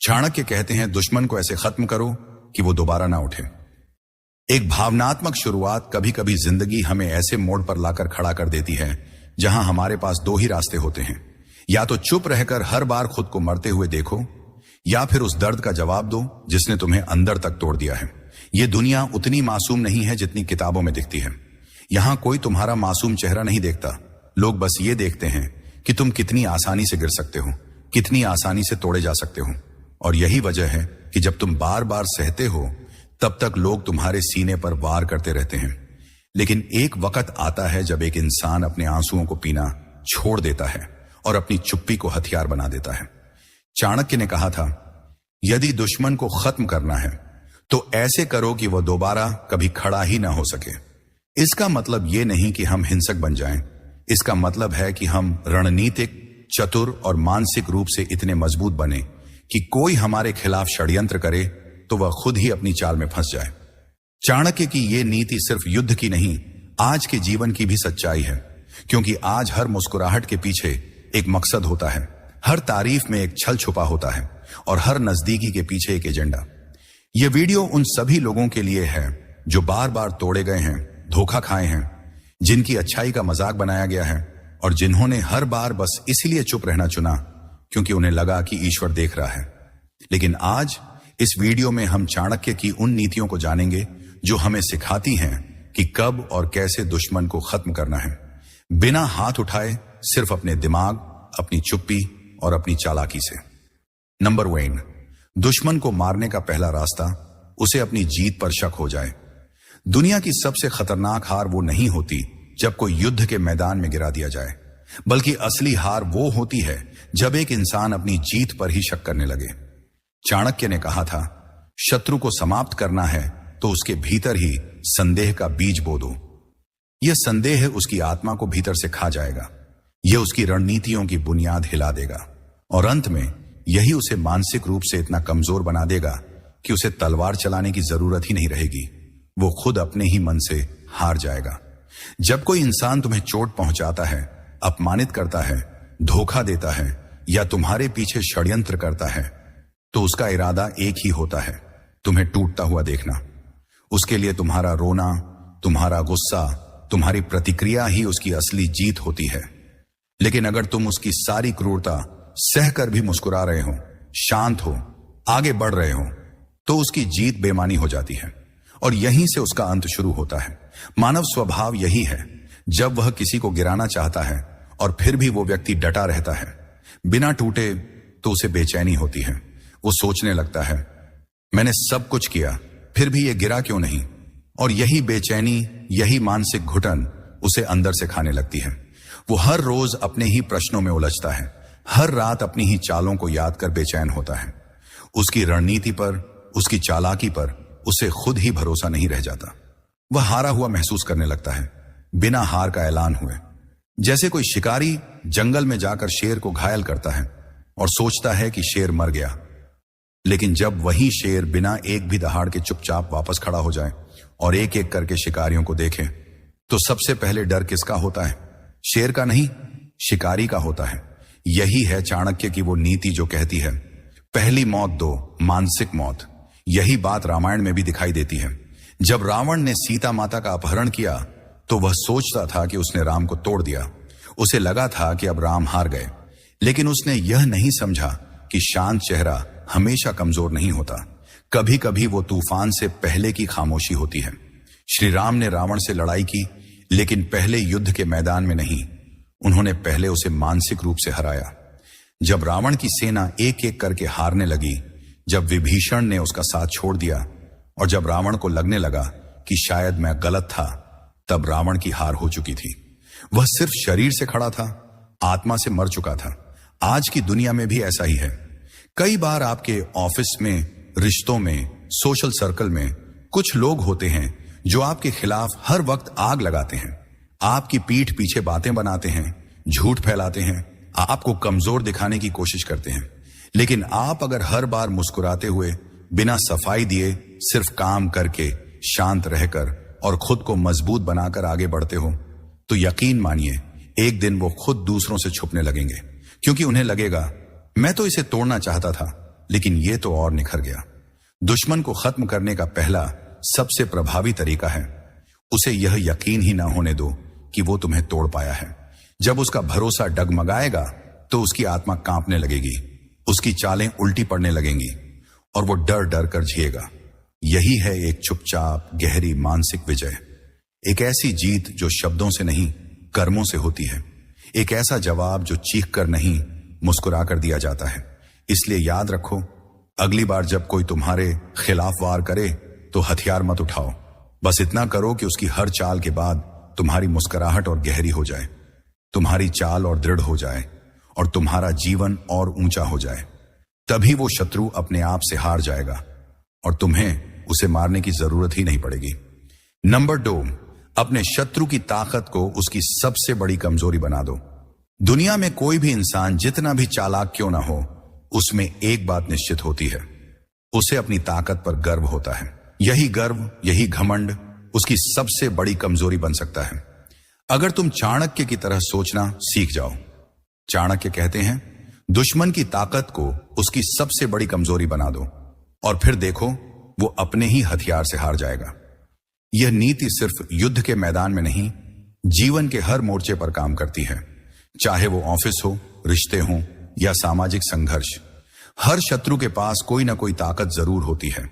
चाणक्य कहते हैं, दुश्मन को ऐसे खत्म करो कि वो दोबारा ना उठे। एक भावनात्मक शुरुआत कभी कभी जिंदगी हमें ऐसे मोड़ पर लाकर खड़ा कर देती है जहां हमारे पास दो ही रास्ते होते हैं, या तो चुप रहकर हर बार खुद को मरते हुए देखो, या फिर उस दर्द का जवाब दो जिसने तुम्हें अंदर तक तोड़ दिया है। ये दुनिया उतनी मासूम नहीं है जितनी किताबों में दिखती है। यहां कोई तुम्हारा मासूम चेहरा नहीं देखता। लोग बस ये देखते हैं कि तुम कितनी आसानी से गिर सकते हो, कितनी आसानी से तोड़े जा सकते हो। और यही वजह है कि जब तुम बार बार सहते हो तब तक लोग तुम्हारे सीने पर वार करते रहते हैं। लेकिन एक वक्त आता है जब एक इंसान अपने आंसुओं को पीना छोड़ देता है और अपनी चुप्पी को हथियार बना देता है। चाणक्य ने कहा था, यदि दुश्मन को खत्म करना है तो ऐसे करो कि वह दोबारा कभी खड़ा ही ना हो सके। इसका मतलब यह नहीं कि हम हिंसक बन जाएं। इसका मतलब है कि हम रणनीतिक, चतुर और मानसिक रूप से इतने मजबूत बने कि कोई हमारे खिलाफ षड्यंत्र करे तो वह खुद ही अपनी चाल में फंस जाए। चाणक्य की यह नीति सिर्फ युद्ध की नहीं, आज के जीवन की भी सच्चाई है, क्योंकि आज हर मुस्कुराहट के पीछे एक मकसद होता है, हर तारीफ में एक छल छुपा होता है और हर नजदीकी के पीछे एक एजेंडा। यह वीडियो उन सभी लोगों के लिए है जो बार बार तोड़े गए हैं, धोखा खाए हैं, जिनकी अच्छाई का मजाक बनाया गया है और जिन्होंने हर बार बस इसलिए चुप रहना चुना क्योंकि उन्हें लगा कि ईश्वर देख रहा है। लेकिन आज इस वीडियो में हम चाणक्य की उन नीतियों को जानेंगे जो हमें सिखाती हैं कि कब और कैसे दुश्मन को खत्म करना है, बिना हाथ उठाए, सिर्फ अपने दिमाग, अपनी चुप्पी और अपनी चालाकी से। नंबर 1, दुश्मन को मारने का पहला रास्ता, उसे अपनी जीत पर शक हो जाए। दुनिया की सबसे खतरनाक हार वो नहीं होती जब कोई युद्ध के मैदान में गिरा दिया जाए, बल्कि असली हार वो होती है जब एक इंसान अपनी जीत पर ही शक करने लगे। चाणक्य ने कहा था, शत्रु को समाप्त करना है तो उसके भीतर ही संदेह का बीज बो दो। यह संदेह उसकी आत्मा को भीतर से खा जाएगा, यह उसकी रणनीतियों की बुनियाद हिला देगा और अंत में यही उसे मानसिक रूप से इतना कमजोर बना देगा कि उसे तलवार चलाने की जरूरत ही नहीं रहेगी। वो खुद अपने ही मन से हार जाएगा। जब कोई इंसान तुम्हें चोट पहुंचाता है, अपमानित करता है, धोखा देता है या तुम्हारे पीछे षड्यंत्र करता है, तो उसका इरादा एक ही होता है, तुम्हें टूटता हुआ देखना। उसके लिए तुम्हारा रोना, तुम्हारा गुस्सा, तुम्हारी प्रतिक्रिया ही उसकी असली जीत होती है। लेकिन अगर तुम उसकी सारी क्रूरता सहकर भी मुस्कुरा रहे हो, शांत हो, आगे बढ़ रहे हो, तो उसकी जीत बेमानी हो जाती है और यहीं से उसका अंत शुरू होता है। मानव स्वभाव यही है, जब वह किसी को गिराना चाहता है और फिर भी वो व्यक्ति डटा रहता है बिना टूटे, तो उसे बेचैनी होती है। वो सोचने लगता है, मैंने सब कुछ किया फिर भी ये गिरा क्यों नहीं। और यही बेचैनी, यही मानसिक घुटन उसे अंदर से खाने लगती है। वो हर रोज अपने ही प्रश्नों में उलझता है, हर रात अपनी ही चालों को याद कर बेचैन होता है। उसकी रणनीति पर, उसकी चालाकी पर उसे खुद ही भरोसा नहीं रह जाता। वह हारा हुआ महसूस करने लगता है, बिना हार का ऐलान हुए। जैसे कोई शिकारी जंगल में जाकर शेर को घायल करता है और सोचता है कि शेर मर गया, लेकिन जब वही शेर बिना एक भी दहाड़ के चुपचाप वापस खड़ा हो जाए और एक एक करके शिकारियों को देखे, तो सबसे पहले डर किसका होता है? शेर का नहीं, शिकारी का होता है। यही है चाणक्य की वो नीति जो कहती है, पहली मौत दो, मानसिक मौत। यही बात रामायण में भी दिखाई देती है। जब रावण ने सीता माता का अपहरण किया तो वह सोचता था कि उसने राम को तोड़ दिया। उसे लगा था कि अब राम हार गए, लेकिन उसने यह नहीं समझा कि शांत चेहरा हमेशा कमजोर नहीं होता। कभी कभी वो तूफान से पहले की खामोशी होती है। श्री राम ने रावण से लड़ाई की, लेकिन पहले युद्ध के मैदान में नहीं, उन्होंने पहले उसे मानसिक रूप से हराया। जब रावण की सेना एक एक करके हारने लगी, जब विभीषण ने उसका साथ छोड़ दिया और जब रावण को लगने लगा कि शायद मैं गलत था, तब रावण की हार हो चुकी थी। वह सिर्फ शरीर से खड़ा था, आत्मा से मर चुका था। आज की दुनिया में भी ऐसा ही है। कई बार आपके ऑफिस में, रिश्तों में, सोशल सर्कल में कुछ लोग होते हैं जो आपके खिलाफ हर वक्त आग लगाते हैं, आपकी पीठ पीछे बातें बनाते हैं, झूठ फैलाते हैं, आपको कमजोर दिखाने की कोशिश करते हैं। लेकिन आप अगर हर बार मुस्कुराते हुए, बिना सफाई दिए, सिर्फ काम करके, शांत रहकर और खुद को मजबूत बनाकर आगे बढ़ते हो, तो यकीन मानिए एक दिन वो खुद दूसरों से छुपने लगेंगे, क्योंकि उन्हें लगेगा मैं तो इसे तोड़ना चाहता था, लेकिन ये तो और निखर गया। दुश्मन को खत्म करने का पहला सबसे प्रभावी तरीका है उसे यह यकीन ही ना होने दो कि वो तुम्हें तोड़ पाया है। जब उसका भरोसा डगमगाएगा तो उसकी आत्मा कांपने लगेगी, उसकी चालें उल्टी पड़ने लगेंगी और वो डर डर कर जिएगा। यही है एक चुपचाप गहरी मानसिक विजय, एक ऐसी जीत जो शब्दों से नहीं कर्मों से होती है, एक ऐसा जवाब जो चीख कर नहीं मुस्कुरा कर दिया जाता है। इसलिए याद रखो, अगली बार जब कोई तुम्हारे खिलाफ वार करे तो हथियार मत उठाओ, बस इतना करो कि उसकी हर चाल के बाद तुम्हारी मुस्कुराहट और गहरी हो जाए, तुम्हारी चाल और दृढ़ हो जाए और तुम्हारा जीवन और ऊंचा हो जाए। तभी वो शत्रु अपने आप से हार जाएगा और तुम्हें उसे मारने की जरूरत ही नहीं पड़ेगी। नंबर 2, अपने शत्रु की ताकत को उसकी सबसे बड़ी कमजोरी बना दो। दुनिया में कोई भी इंसान जितना भी चालाक क्यों ना हो, उसमें एक बात निश्चित होती है, उसे अपनी ताकत पर गर्व होता है। यही गर्व, यही घमंड उसकी सबसे बड़ी कमजोरी बन सकता है। अगर तुम चाणक्य की तरह सोचना सीख जाओ। चाणक्य कहते हैं, दुश्मन की ताकत को उसकी सबसे बड़ी कमजोरी बना दो और फिर देखो वो अपने ही हथियार से हार जाएगा। यह नीति सिर्फ युद्ध के मैदान में नहीं, जीवन के हर मोर्चे पर काम करती है, चाहे वो ऑफिस हो, रिश्ते हों या सामाजिक संघर्ष। हर शत्रु के पास कोई ना कोई ताकत जरूर होती है।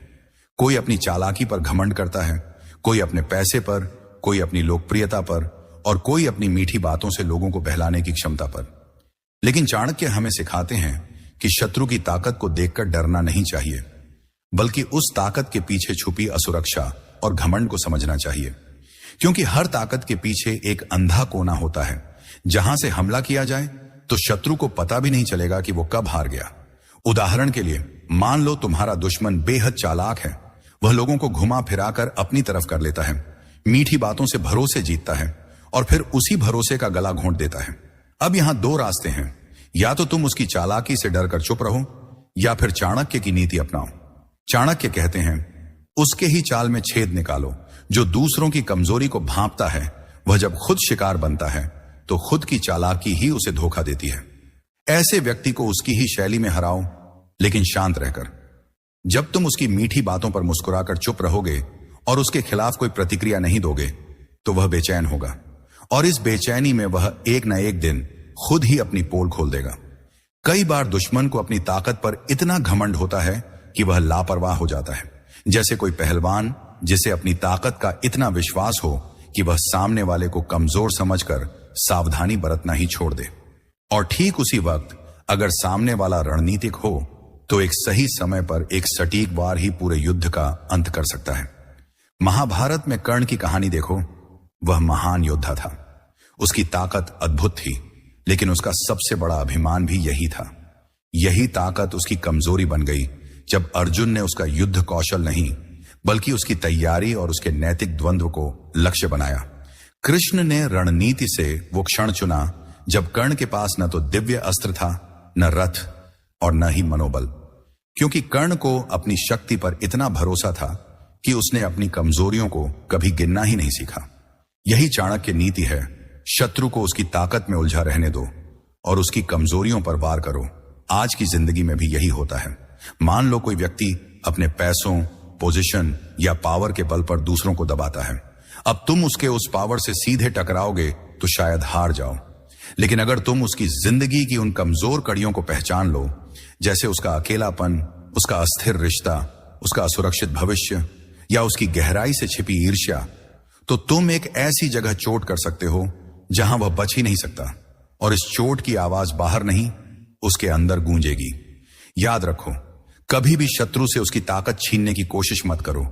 कोई अपनी चालाकी पर घमंड करता है, कोई अपने पैसे पर, कोई अपनी लोकप्रियता पर और कोई अपनी मीठी बातों से लोगों को बहलाने की क्षमता पर। लेकिन चाणक्य हमें सिखाते हैं कि शत्रु की ताकत को देखकर डरना नहीं चाहिए, बल्कि उस ताकत के पीछे छुपी असुरक्षा और घमंड को समझना चाहिए। क्योंकि हर ताकत के पीछे एक अंधा कोना होता है, जहां से हमला किया जाए तो शत्रु को पता भी नहीं चलेगा कि वो कब हार गया। उदाहरण के लिए, मान लो तुम्हारा दुश्मन बेहद चालाक है, वह लोगों को घुमा फिराकर अपनी तरफ कर लेता है, मीठी बातों से भरोसे जीतता है और फिर उसी भरोसे का गला घोंट देता है। अब यहां 2 रास्ते हैं, या तो तुम उसकी चालाकी से डरकर चुप रहो या फिर चाणक्य की नीति अपनाओ। चाणक्य कहते हैं, उसके ही चाल में छेद निकालो। जो दूसरों की कमजोरी को भांपता है, वह जब खुद शिकार बनता है तो खुद की चालाकी ही उसे धोखा देती है। ऐसे व्यक्ति को उसकी ही शैली में हराओ, लेकिन शांत रहकर। जब तुम उसकी मीठी बातों पर मुस्कुराकर चुप रहोगे और उसके खिलाफ कोई प्रतिक्रिया नहीं दोगे, तो वह बेचैन होगा और इस बेचैनी में वह एक न एक दिन खुद ही अपनी पोल खोल देगा। कई बार दुश्मन को अपनी ताकत पर इतना घमंड होता है कि वह लापरवाह हो जाता है, जैसे कोई पहलवान जिसे अपनी ताकत का इतना विश्वास हो कि वह सामने वाले को कमजोर समझकर सावधानी बरतना ही छोड़ दे। और ठीक उसी वक्त अगर सामने वाला रणनीतिक हो तो एक सही समय पर एक सटीक वार ही पूरे युद्ध का अंत कर सकता है। महाभारत में कर्ण की कहानी देखो, वह महान योद्धा था, उसकी ताकत अद्भुत थी, लेकिन उसका सबसे बड़ा अभिमान भी यही था। यही ताकत उसकी कमजोरी बन गई जब अर्जुन ने उसका युद्ध कौशल नहीं बल्कि उसकी तैयारी और उसके नैतिक द्वंद्व को लक्ष्य बनाया। कृष्ण ने रणनीति से वो क्षण चुना जब कर्ण के पास न तो दिव्य अस्त्र था, न रथ और न ही मनोबल, क्योंकि कर्ण को अपनी शक्ति पर इतना भरोसा था कि उसने अपनी कमजोरियों को कभी गिनना ही नहीं सीखा। यही चाणक्य नीति है, शत्रु को उसकी ताकत में उलझा रहने दो और उसकी कमजोरियों पर वार करो। आज की जिंदगी में भी यही होता है। मान लो कोई व्यक्ति अपने पैसों, पोजीशन या पावर के बल पर दूसरों को दबाता है। अब तुम उसके उस पावर से सीधे टकराओगे तो शायद हार जाओ, लेकिन अगर तुम उसकी जिंदगी की उन कमजोर कड़ियों को पहचान लो, जैसे उसका अकेलापन, उसका अस्थिर रिश्ता, उसका असुरक्षित भविष्य या उसकी गहराई से छिपी ईर्ष्या, तो तुम एक ऐसी जगह चोट कर सकते हो जहां वह बच ही नहीं सकता और इस चोट की आवाज बाहर नहीं, उसके अंदर गूंजेगी। याद रखो, कभी भी शत्रु से उसकी ताकत छीनने की कोशिश मत करो,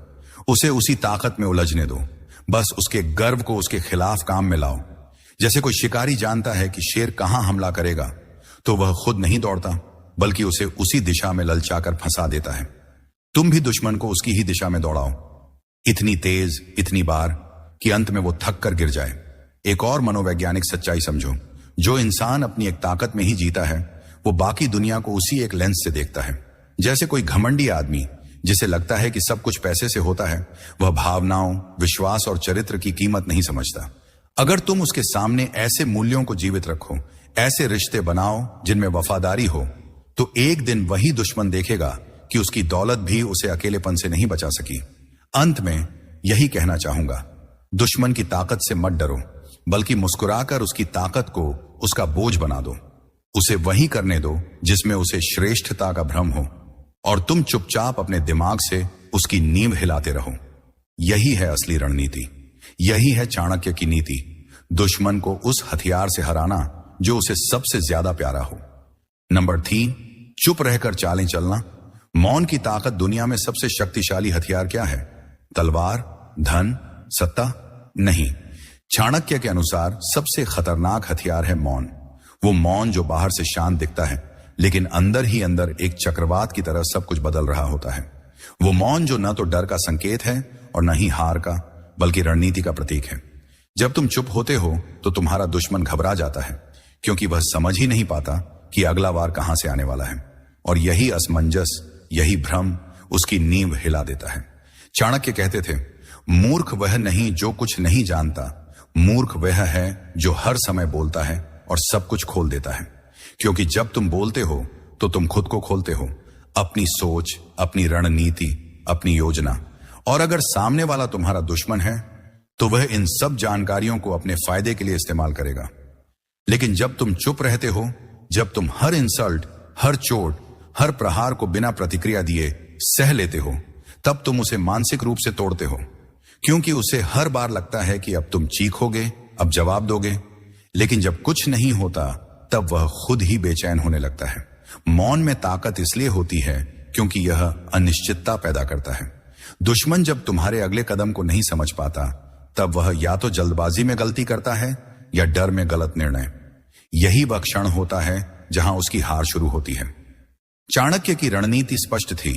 उसे उसी ताकत में उलझने दो। बस उसके गर्व को उसके खिलाफ काम में लाओ। जैसे कोई शिकारी जानता है कि शेर कहां हमला करेगा, तो वह खुद नहीं दौड़ता बल्कि उसे उसी दिशा में ललचाकर फंसा देता है। तुम भी दुश्मन को उसकी ही दिशा में दौड़ाओ, इतनी तेज, इतनी बार कि अंत में वो थक कर गिर जाए। एक और मनोवैज्ञानिक सच्चाई समझो, जो इंसान अपनी एक ताकत में ही जीता है, वो बाकी दुनिया को उसी एक लेंस से देखता है। जैसे कोई घमंडी आदमी जिसे लगता है कि सब कुछ पैसे से होता है, वह भावनाओं, विश्वास और चरित्र की कीमत नहीं समझता। अगर तुम उसके सामने ऐसे मूल्यों को जीवित रखो, ऐसे रिश्ते बनाओ जिनमें वफादारी हो, तो एक दिन वही दुश्मन देखेगा कि उसकी दौलत भी उसे अकेलेपन से नहीं बचा सकी। अंत में यही कहना चाहूंगा, दुश्मन की ताकत से मत डरो, बल्कि मुस्कुराकर उसकी ताकत को उसका बोझ बना दो। उसे वही करने दो जिसमें उसे श्रेष्ठता का भ्रम हो, और तुम चुपचाप अपने दिमाग से उसकी नींव हिलाते रहो। यही है असली रणनीति, यही है चाणक्य की नीति, दुश्मन को उस हथियार से हराना जो उसे सबसे ज्यादा प्यारा हो। नंबर 3, चुप रहकर चालें चलना। मौन की ताकत। दुनिया में सबसे शक्तिशाली हथियार क्या है? तलवार, धन, सत्ता? नहीं। चाणक्य के अनुसार सबसे खतरनाक हथियार है मौन। वो मौन जो बाहर से शांत दिखता है, लेकिन अंदर ही अंदर एक चक्रवात की तरह सब कुछ बदल रहा होता है। वो मौन जो न तो डर का संकेत है और न ही हार का, बल्कि रणनीति का प्रतीक है। जब तुम चुप होते हो तो तुम्हारा दुश्मन घबरा जाता है, क्योंकि वह समझ ही नहीं पाता कि अगला वार कहां से आने वाला है, और यही असमंजस, यही भ्रम उसकी नींव हिला देता है। चाणक्य कहते थे, मूर्ख वह नहीं जो कुछ नहीं जानता, मूर्ख वह है जो हर समय बोलता है और सब कुछ खोल देता है। क्योंकि जब तुम बोलते हो तो तुम खुद को खोलते हो, अपनी सोच, अपनी रणनीति, अपनी योजना। और अगर सामने वाला तुम्हारा दुश्मन है तो वह इन सब जानकारियों को अपने फायदे के लिए इस्तेमाल करेगा। लेकिन जब तुम चुप रहते हो, जब तुम हर इंसल्ट, हर चोट, हर प्रहार को बिना प्रतिक्रिया दिए सह लेते हो, तब तुम उसे मानसिक रूप से तोड़ते हो, क्योंकि उसे हर बार लगता है कि अब तुम चीखोगे, अब जवाब दोगे। लेकिन जब कुछ नहीं होता तब वह खुद ही बेचैन होने लगता है। मौन में ताकत इसलिए होती है क्योंकि यह अनिश्चितता पैदा करता है। दुश्मन जब तुम्हारे अगले कदम को नहीं समझ पाता, तब वह या तो जल्दबाजी में गलती करता है या डर में गलत निर्णय। यही वह क्षण होता है जहां उसकी हार शुरू होती है। चाणक्य की रणनीति स्पष्ट थी।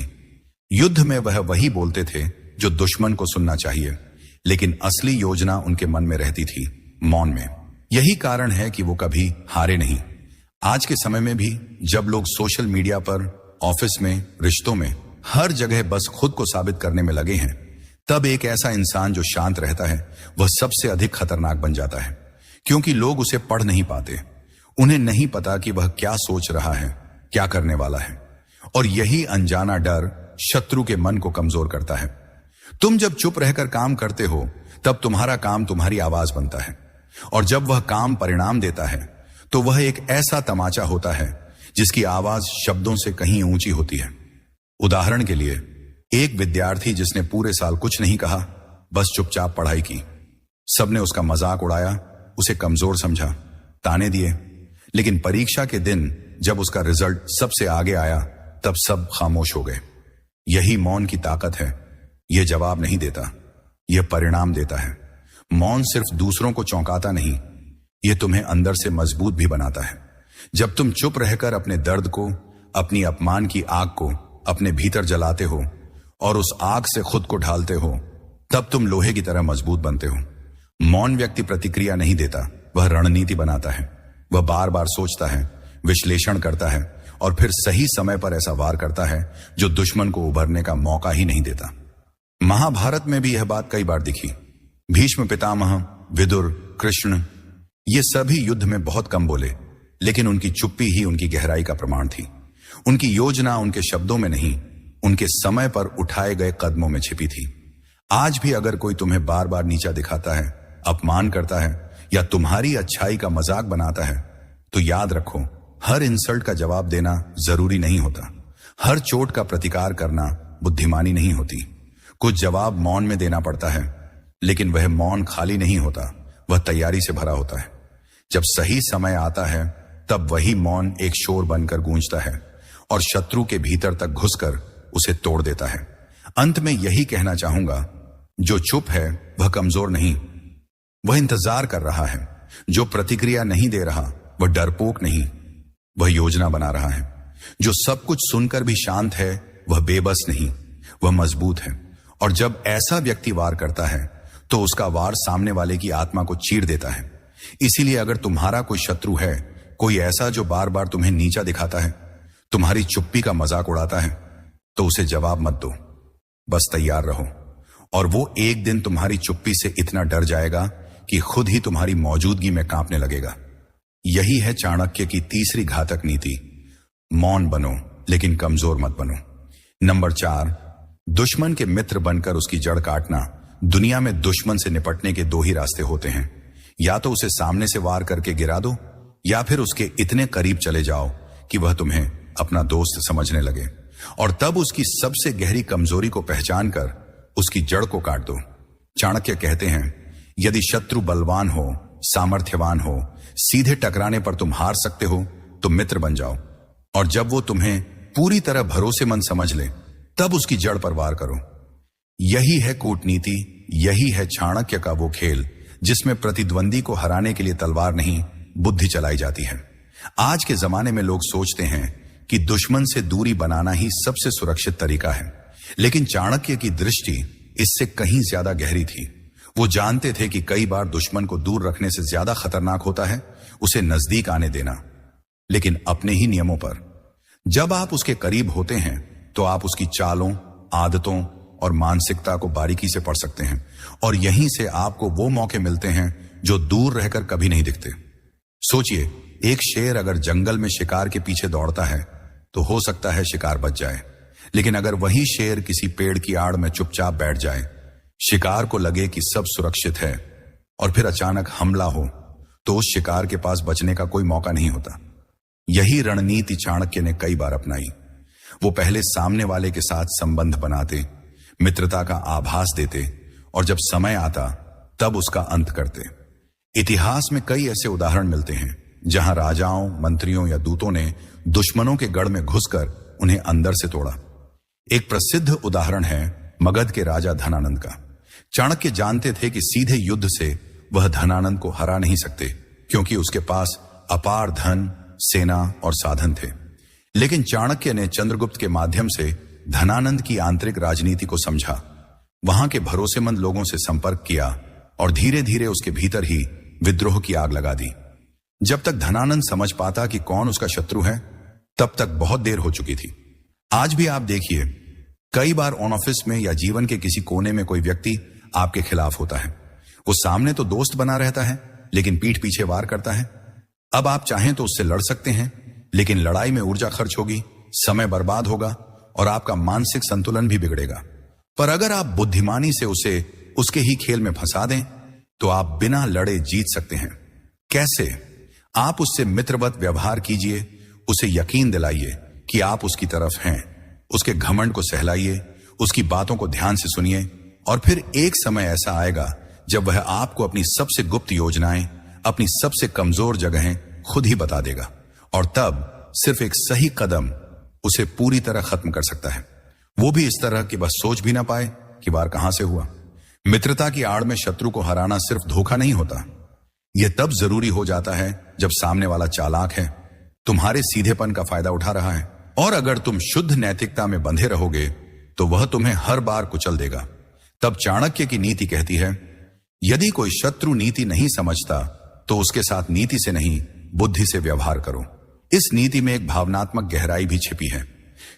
युद्ध में वह वही बोलते थे जो दुश्मन को सुनना चाहिए, लेकिन असली योजना उनके मन में रहती थी, मौन में। यही कारण है कि वो कभी हारे नहीं। आज के समय में भी जब लोग सोशल मीडिया पर, ऑफिस में, रिश्तों में, हर जगह बस खुद को साबित करने में लगे हैं, तब एक ऐसा इंसान जो शांत रहता है वह सबसे अधिक खतरनाक बन जाता है। क्योंकि लोग उसे पढ़ नहीं पाते, उन्हें नहीं पता कि वह क्या सोच रहा है, क्या करने वाला है। और यही अनजाना डर शत्रु के मन को कमजोर करता है। तुम जब चुप रहकर काम करते हो तब तुम्हारा काम तुम्हारी आवाज बनता है, और जब वह काम परिणाम देता है तो वह एक ऐसा तमाचा होता है जिसकी आवाज शब्दों से कहीं ऊंची होती है। उदाहरण के लिए, एक विद्यार्थी जिसने पूरे साल कुछ नहीं कहा, बस चुपचाप पढ़ाई की। सबने उसका मजाक उड़ाया, उसे कमजोर समझा, ताने दिए, लेकिन परीक्षा के दिन जब उसका रिजल्ट सबसे आगे आया तब सब खामोश हो गए। यही मौन की ताकत है। यह जवाब नहीं देता, यह परिणाम देता है। मौन सिर्फ दूसरों को चौंकाता नहीं, यह तुम्हें अंदर से मजबूत भी बनाता है। जब तुम चुप रहकर अपने दर्द को, अपनी अपमान की आग को अपने भीतर जलाते हो और उस आग से खुद को ढालते हो, तब तुम लोहे की तरह मजबूत बनते हो। मौन व्यक्ति प्रतिक्रिया नहीं देता, वह रणनीति बनाता है। वह बार बार सोचता है, विश्लेषण करता है और फिर सही समय पर ऐसा वार करता है जो दुश्मन को उभरने का मौका ही नहीं देता। महाभारत में भी यह बात कई बार दिखी। भीष्म पितामह, विदुर, कृष्ण, ये सभी युद्ध में बहुत कम बोले, लेकिन उनकी चुप्पी ही उनकी गहराई का प्रमाण थी। उनकी योजना उनके शब्दों में नहीं, उनके समय पर उठाए गए कदमों में छिपी थी। आज भी अगर कोई तुम्हें बार बार नीचा दिखाता है, अपमान करता है या तुम्हारी अच्छाई का मजाक बनाता है, तो याद रखो, हर इंसल्ट का जवाब देना जरूरी नहीं होता। हर चोट का प्रतिकार करना बुद्धिमानी नहीं होती। कुछ जवाब मौन में देना पड़ता है, लेकिन वह मौन खाली नहीं होता, वह तैयारी से भरा होता है। जब सही समय आता है तब वही मौन एक शोर बनकर गूंजता है और शत्रु के भीतर तक घुसकर उसे तोड़ देता है। अंत में यही कहना चाहूंगा, जो चुप है वह कमजोर नहीं, वह इंतजार कर रहा है। जो प्रतिक्रिया नहीं दे रहा वह डरपोक नहीं, वह योजना बना रहा है। जो सब कुछ सुनकर भी शांत है वह बेबस नहीं, वह मजबूत है। और जब ऐसा व्यक्ति वार करता है तो उसका वार सामने वाले की आत्मा को चीर देता है। इसीलिए अगर तुम्हारा कोई शत्रु है, कोई ऐसा जो बार बार तुम्हें नीचा दिखाता है, तुम्हारी चुप्पी का मजाक उड़ाता है, तो उसे जवाब मत दो, बस तैयार रहो। और वो एक दिन तुम्हारी चुप्पी से इतना डर जाएगा कि खुद ही तुम्हारी मौजूदगी में कांपने लगेगा। यही है चाणक्य की तीसरी घातक नीति, मौन बनो लेकिन कमजोर मत बनो। नंबर 4, दुश्मन के मित्र बनकर उसकी जड़ काटना। दुनिया में दुश्मन से निपटने के 2 ही रास्ते होते हैं, या तो उसे सामने से वार करके गिरा दो, या फिर उसके इतने करीब चले जाओ कि वह तुम्हें अपना दोस्त समझने लगे, और तब उसकी सबसे गहरी कमजोरी को पहचान कर उसकी जड़ को काट दो। चाणक्य कहते हैं, यदि शत्रु बलवान हो, सामर्थ्यवान हो, सीधे टकराने पर तुम हार सकते हो, तो मित्र बन जाओ, और जब वो तुम्हें पूरी तरह भरोसेमंद समझ ले, तब उसकी जड़ पर वार करो। यही है कूटनीति, यही है चाणक्य का वो खेल जिसमें प्रतिद्वंदी को हराने के लिए तलवार नहीं, बुद्धि चलाई जाती है। आज के जमाने में लोग सोचते हैं कि दुश्मन से दूरी बनाना ही सबसे सुरक्षित तरीका है, लेकिन चाणक्य की दृष्टि इससे कहीं ज्यादा गहरी थी। वो जानते थे कि कई बार दुश्मन को दूर रखने से ज्यादा खतरनाक होता है उसे नजदीक आने देना, लेकिन अपने ही नियमों पर। जब आप उसके करीब होते हैं तो आप उसकी चालों, आदतों और मानसिकता को बारीकी से पढ़ सकते हैं, और यहीं से आपको वो मौके मिलते हैं जो दूर रहकर कभी नहीं दिखते। सोचिए, एक शेर अगर जंगल में शिकार के पीछे दौड़ता है तो हो सकता है शिकार बच जाए, लेकिन अगर वही शेर किसी पेड़ की आड़ में चुपचाप बैठ जाए, शिकार को लगे कि सब सुरक्षित है, और फिर अचानक हमला हो, तो उस शिकार के पास बचने का कोई मौका नहीं होता। यही रणनीति चाणक्य ने कई बार अपनाई। वो पहले सामने वाले के साथ संबंध बनाते, मित्रता का आभास देते, और जब समय आता तब उसका अंत करते। इतिहास में कई ऐसे उदाहरण मिलते हैं जहां राजाओं, मंत्रियों या दूतों ने दुश्मनों के गढ़ में घुसकर उन्हें अंदर से तोड़ा। एक प्रसिद्ध उदाहरण है मगध के राजा धनानंद का। चाणक्य जानते थे कि सीधे युद्ध से वह धनानंद को हरा नहीं सकते, क्योंकि उसके पास अपार धन, सेना और साधन थे। लेकिन चाणक्य ने चंद्रगुप्त के माध्यम से धनानंद की आंतरिक राजनीति को समझा, वहां के भरोसेमंद लोगों से संपर्क किया, और धीरे धीरे उसके भीतर ही विद्रोह की आग लगा दी। जब तक धनानंद समझ पाता कि कौन उसका शत्रु है, तब तक बहुत देर हो चुकी थी। आज भी आप देखिए, कई बार ऑन ऑफिस में या जीवन के किसी कोने में कोई व्यक्ति आपके खिलाफ होता है। वो सामने तो दोस्त बना रहता है, लेकिन पीठ पीछे वार करता है। अब आप चाहें तो उससे लड़ सकते हैं, लेकिन लड़ाई में ऊर्जा खर्च होगी, समय बर्बाद होगा, और आपका मानसिक संतुलन भी बिगड़ेगा। पर अगर आप बुद्धिमानी से उसे उसके ही खेल में फंसा दें, तो आप बिना लड़े जीत सकते हैं। कैसे? आप उससे मित्रवत व्यवहार कीजिए, उसे यकीन दिलाइए कि आप उसकी तरफ हैं, उसके घमंड को सहलाइए, उसकी बातों को ध्यान से सुनिए, और फिर एक समय ऐसा आएगा जब वह आपको अपनी सबसे गुप्त योजनाएं, अपनी सबसे कमजोर जगहें खुद ही बता देगा, और तब सिर्फ एक सही कदम उसे पूरी तरह खत्म कर सकता है। वो भी इस तरह कि बस सोच भी ना पाए कि वार कहां से हुआ। मित्रता की आड़ में शत्रु को हराना सिर्फ धोखा नहीं होता, यह तब जरूरी हो जाता है जब सामने वाला चालाक है, तुम्हारे सीधेपन का फायदा उठा रहा है, और अगर तुम शुद्ध नैतिकता में बंधे रहोगे तो वह तुम्हें हर बार कुचल देगा। तब चाणक्य की नीति कहती है, यदि कोई शत्रु नीति नहीं समझता तो उसके साथ नीति से नहीं, बुद्धि से व्यवहार करो। इस नीति में एक भावनात्मक गहराई भी छिपी है,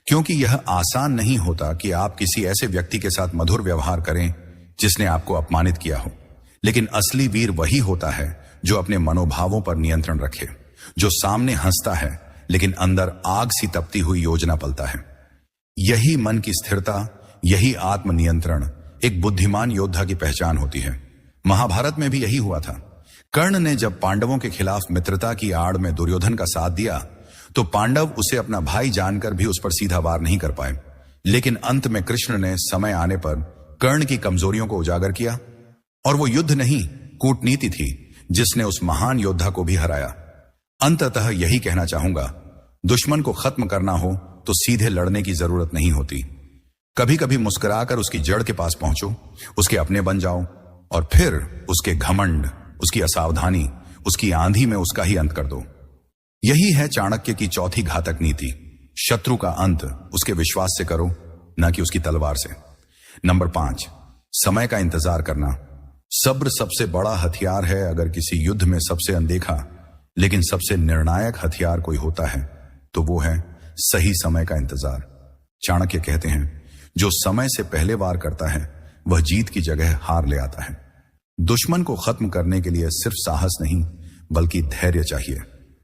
क्योंकि यह आसान नहीं होता कि आप किसी ऐसे व्यक्ति के साथ मधुर व्यवहार करें जिसने आपको अपमानित किया हो, लेकिन असली वीर वही होता है जो अपने मनोभावों पर नियंत्रण रखे, जो सामने हंसता है लेकिन अंदर आग सी तपती हुई योजना पलता है। यही मन की स्थिरता, यही आत्मनियंत्रण एक बुद्धिमान योद्धा की पहचान होती है। महाभारत में भी यही हुआ था। कर्ण ने जब पांडवों के खिलाफ मित्रता की आड़ में दुर्योधन का साथ दिया, तो पांडव उसे अपना भाई जानकर भी उस पर सीधा वार नहीं कर पाए, लेकिन अंत में कृष्ण ने समय आने पर कर्ण की कमजोरियों को उजागर किया, और वो युद्ध नहीं, कूटनीति थी जिसने उस महान योद्धा को भी हराया। अंततः यही कहना चाहूंगा, दुश्मन को खत्म करना हो तो सीधे लड़ने की जरूरत नहीं होती। कभी कभी मुस्कुराकर उसकी जड़ के पास पहुंचो, उसके अपने बन जाओ, और फिर उसके घमंड, उसकी असावधानी, उसकी आंधी में उसका ही अंत कर दो। यही है चाणक्य की चौथी घातक नीति। शत्रु का अंत उसके विश्वास से करो, न कि उसकी तलवार से। नंबर 5, समय का इंतजार करना। सब्र सबसे बड़ा हथियार है। अगर किसी युद्ध में सबसे अनदेखा लेकिन सबसे निर्णायक हथियार कोई होता है तो वो है सही समय का इंतजार। चाणक्य कहते हैं, जो समय से पहले वार करता है वह जीत की जगह हार ले आता है। दुश्मन को खत्म करने के लिए सिर्फ साहस नहीं बल्कि धैर्य चाहिए,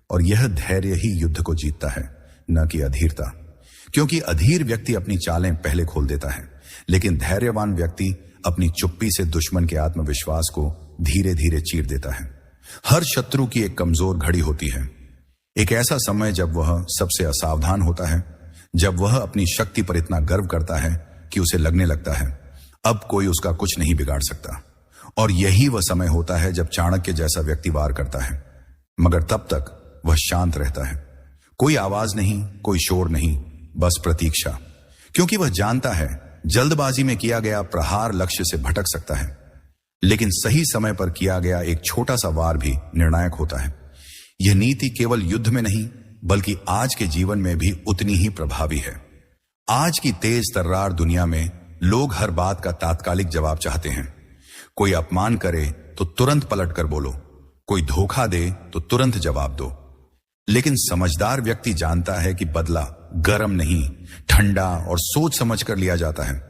और यह धैर्य ही युद्ध को जीतता है। न कि अधीरता। क्योंकि अधीर व्यक्ति अपनी चालें पहले खोल देता है, लेकिन धैर्यवान व्यक्ति अपनी चुप्पी से दुश्मन के आत्मविश्वास को धीरे धीरे चीर देता है। हर शत्रु की एक कमजोर घड़ी होती है, एक ऐसा समय जब वह सबसे असावधान होता है, जब वह अपनी शक्ति पर इतना गर्व करता है कि उसे लगने लगता है अब कोई उसका कुछ नहीं बिगाड़ सकता। और यही वह समय होता है जब चाणक्य जैसा व्यक्ति वार करता है, मगर तब तक वह शांत रहता है। कोई आवाज नहीं, कोई शोर नहीं, बस प्रतीक्षा। क्योंकि वह जानता है जल्दबाजी में किया गया प्रहार लक्ष्य से भटक सकता है, लेकिन सही समय पर किया गया एक छोटा सा वार भी निर्णायक होता है। यह नीति केवल युद्ध में नहीं बल्कि आज के जीवन में भी उतनी ही प्रभावी है। आज की तेज तर्रार दुनिया में लोग हर बात का तात्कालिक जवाब चाहते हैं। कोई अपमान करे तो तुरंत पलट कर बोलो, कोई धोखा दे तो तुरंत जवाब दो। लेकिन समझदार व्यक्ति जानता है कि बदला गर्म नहीं, ठंडा और सोच समझ कर लिया जाता है।